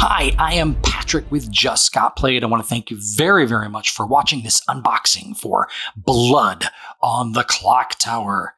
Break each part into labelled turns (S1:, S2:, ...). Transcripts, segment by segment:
S1: Hi, I am Patrick with Just Got Played. I want to thank you very, very much for watching this unboxing for Blood on the Clocktower.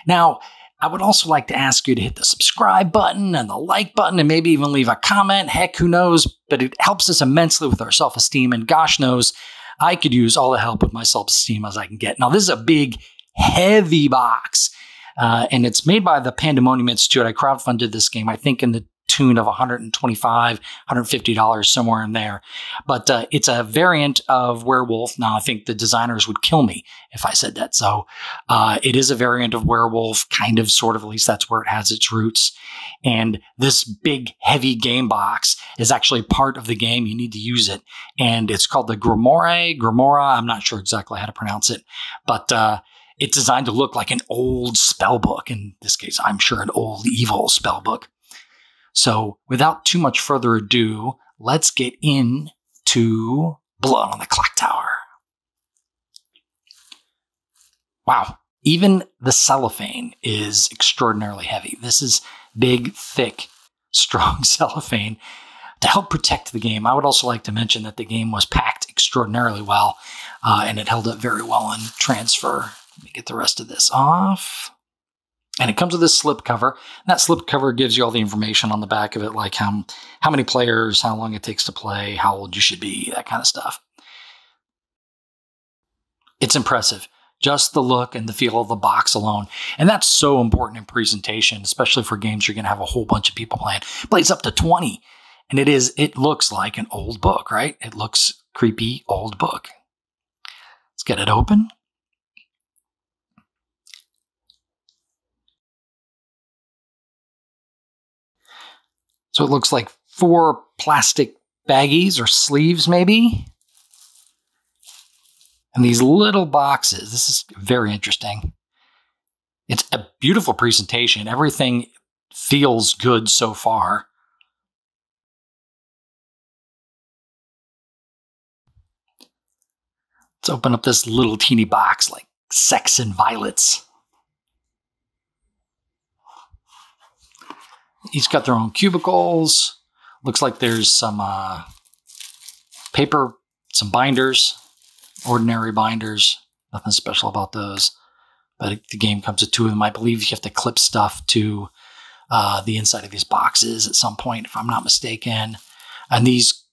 S1: Now, I would also like to ask you to hit the subscribe button and the like button and maybe even leave a comment. Heck, who knows? But it helps us immensely with our self-esteem, and gosh knows, I could use all the help with my self-esteem as I can get. Now, this is a big, heavy box, and it's made by the Pandemonium Institute. I crowdfunded this game, I think, in the tune of $125, $150, somewhere in there. But it's a variant of Werewolf. Now, I think the designers would kill me if I said that. So it is a variant of Werewolf, kind of, sort of, at least that's where it has its roots. And this big, heavy game box is actually part of the game. You need to use it. And it's called the Grimoire. I'm not sure exactly how to pronounce it. But it's designed to look like an old spell book. In this case, I'm sure an old, evil spell book. So without too much further ado, let's get into Blood on the Clocktower. Wow. Even the cellophane is extraordinarily heavy. This is big, thick, strong cellophane to help protect the game. I would also like to mention that the game was packed extraordinarily well, and it held up very well in transfer. Let me get the rest of this off. And it comes with this slip cover. And that slip cover gives you all the information on the back of it, like how many players, how long it takes to play, how old you should be, that kind of stuff. It's impressive. Just the look and the feel of the box alone. And that's so important in presentation, especially for games you're going to have a whole bunch of people playing. It plays up to 20. And it looks like an old book, right? It looks creepy, old book. Let's get it open. So it looks like 4 plastic baggies or sleeves, maybe. And these little boxes. This is very interesting. It's a beautiful presentation. Everything feels good so far. Let's open up this little teeny box like Sects and Violets. Each got their own cubicles. Looks like there's some paper, some binders, ordinary binders. Nothing special about those. But the game comes with 2 of them. I believe you have to clip stuff to the inside of these boxes at some point, if I'm not mistaken. And these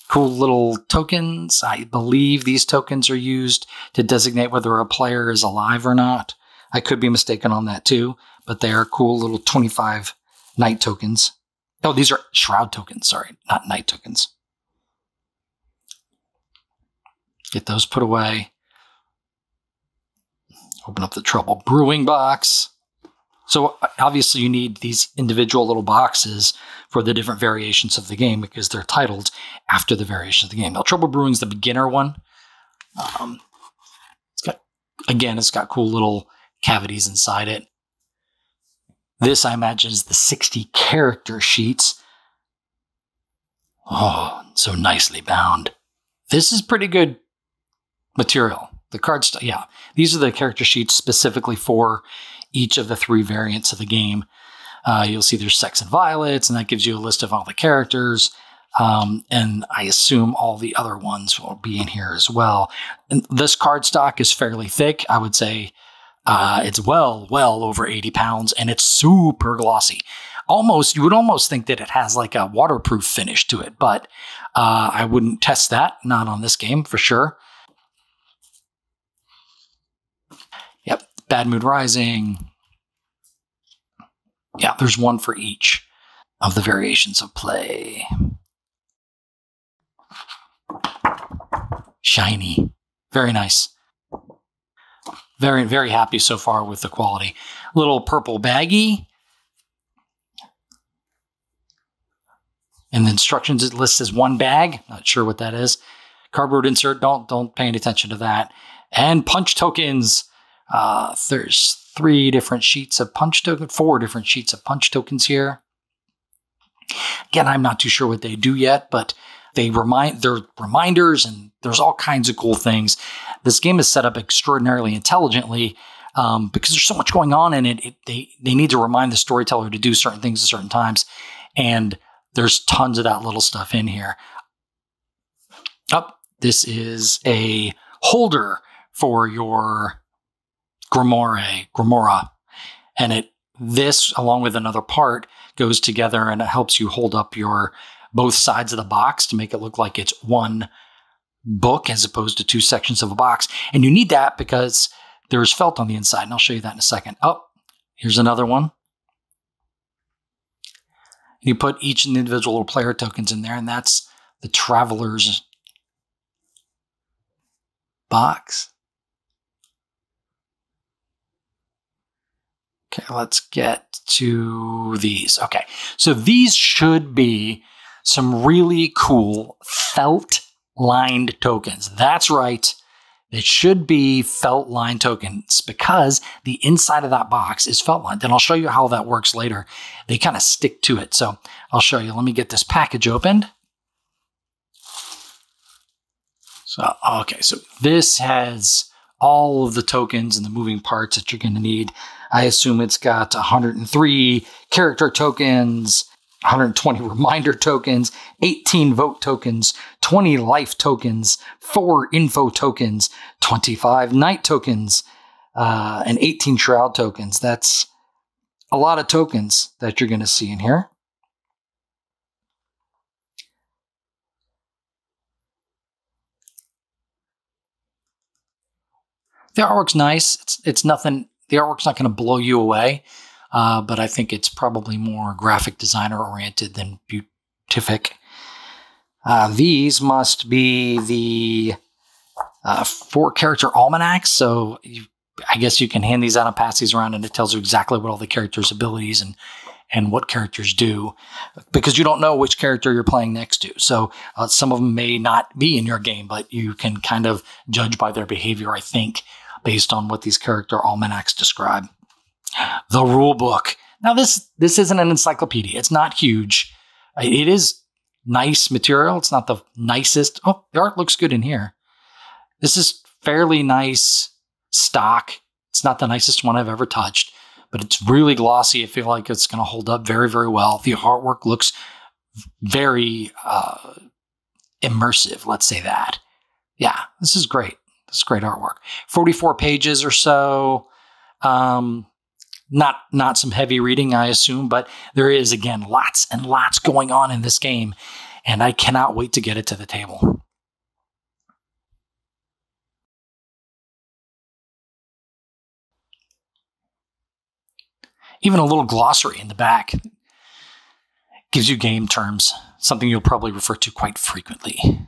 S1: cool little tokens, I believe these tokens are used to designate whether a player is alive or not. I could be mistaken on that too, but they are cool little 25 night tokens. Oh, these are shroud tokens. Sorry, not night tokens. Get those put away. Open up the Trouble Brewing Box. So obviously you need these individual little boxes for the different variations of the game because they're titled after the variation of the game. Now, Trouble Brewing's the beginner one. It's got cool little cavities inside it. This, I imagine, is the 60 character sheets. Oh, so nicely bound. This is pretty good material. The card stuff, yeah. These are the character sheets specifically for each of the 3 variants of the game. You'll see there's Sects and Violets, and that gives you a list of all the characters. And I assume all the other ones will be in here as well. And this card stock is fairly thick. I would say it's well over 80 pounds, and it's super glossy. You would almost think that it has like a waterproof finish to it, but I wouldn't test that. Not on this game for sure. Yep, Bad Mood Rising. Yeah, there's 1 for each of the variations of play. Shiny. Very nice. Very, very happy so far with the quality. Little purple baggie. And the instructions, it lists as 1 bag. Not sure what that is. Cardboard insert. Don't pay any attention to that. And punch tokens. There's 3 different sheets of punch tokens. 4 different sheets of punch tokens here. Again, I'm not too sure what they do yet, but they're reminders, and there's all kinds of cool things. This game is set up extraordinarily intelligently because there's so much going on in it. They need to remind the storyteller to do certain things at certain times. And there's tons of that little stuff in here. Oh, this is a holder for your Grimoire. And this, along with another part, goes together and it helps you hold up your both sides of the box to make it look like it's one book as opposed to two sections of a box. And you need that because there's felt on the inside, and I'll show you that in a second. Oh, here's another one. You put each individual little player tokens in there, and that's the Traveler's Box. Okay, let's get to these. Okay, so these should be some really cool felt-lined tokens. That's right. It should be felt-lined tokens because the inside of that box is felt-lined. And I'll show you how that works later. They kind of stick to it. So I'll show you. Let me get this package opened. So, okay, so this has all of the tokens and the moving parts that you're going to need. I assume it's got 103 character tokens, 120 reminder tokens, 18 vote tokens, 20 life tokens, 4 info tokens, 25 night tokens, and 18 shroud tokens. That's a lot of tokens that you're going to see in here. The artwork's nice. It's nothing. The artwork's not going to blow you away, but I think it's probably more graphic designer oriented than beautific. These must be the 4-character almanacs. So I guess you can hand these out and pass these around, and it tells you exactly what all the characters' abilities and what characters do, because you don't know which character you're playing next to. So some of them may not be in your game, but you can kind of judge by their behavior, I think, based on what these character almanacs describe. The rule book. Now, this isn't an encyclopedia. It's not huge. It is nice material. It's not the nicest. Oh, the art looks good in here. This is fairly nice stock. It's not the nicest one I've ever touched, but it's really glossy. I feel like it's going to hold up very, very well. The artwork looks very immersive. Let's say that. Yeah, this is great. This is great artwork. 44 pages or so. Not some heavy reading, I assume, but there is, again, lots and lots going on in this game, and I cannot wait to get it to the table. Even a little glossary in the back gives you game terms, something you'll probably refer to quite frequently.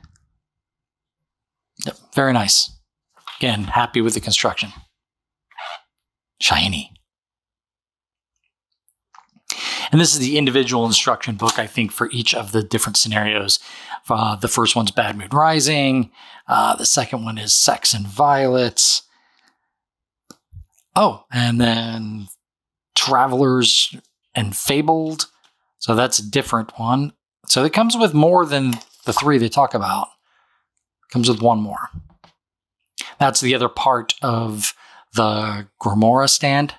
S1: Yep, very nice. Again, happy with the construction. Shiny. And this is the individual instruction book, I think, for each of the different scenarios. The first one's Bad Mood Rising. The second one is Sects and Violets. Oh, and then Travelers and Fabled. So that's a different one. So it comes with more than the 3 they talk about. It comes with one more. That's the other part of the Grimoire stand.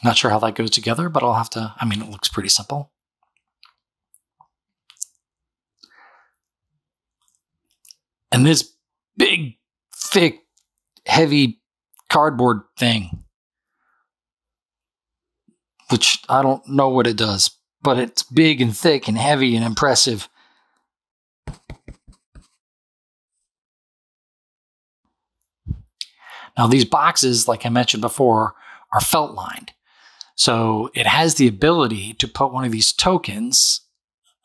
S1: Not sure how that goes together, but I'll have to, I mean, it looks pretty simple. And this big, thick, heavy cardboard thing, which I don't know what it does, but it's big and thick and heavy and impressive. Now, these boxes, like I mentioned before, are felt lined. So it has the ability to put one of these tokens,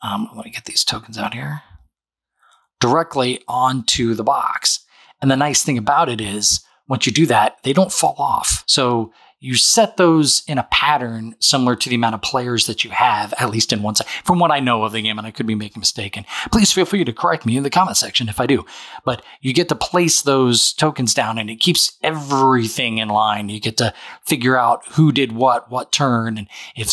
S1: let me get these tokens out here, directly onto the box. And the nice thing about it is, once you do that, they don't fall off. So you set those in a pattern similar to the amount of players that you have, at least in one side. From what I know of the game, and I could be making a mistake, and please feel free to correct me in the comment section if I do. But you get to place those tokens down, and it keeps everything in line. You get to figure out who did what turn, and if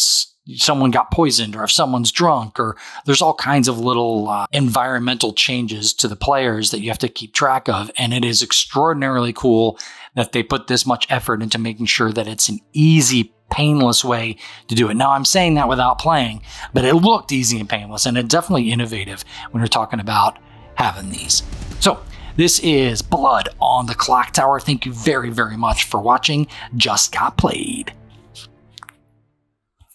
S1: someone got poisoned, or if someone's drunk, or there's all kinds of little environmental changes to the players that you have to keep track of. And it is extraordinarily cool that they put this much effort into making sure that it's an easy painless way to do it. Now, I'm saying that without playing, but it looked easy and painless, and it's definitely innovative when you're talking about having these. So this is Blood on the Clocktower. Thank you very, very much for watching. Just Got Played.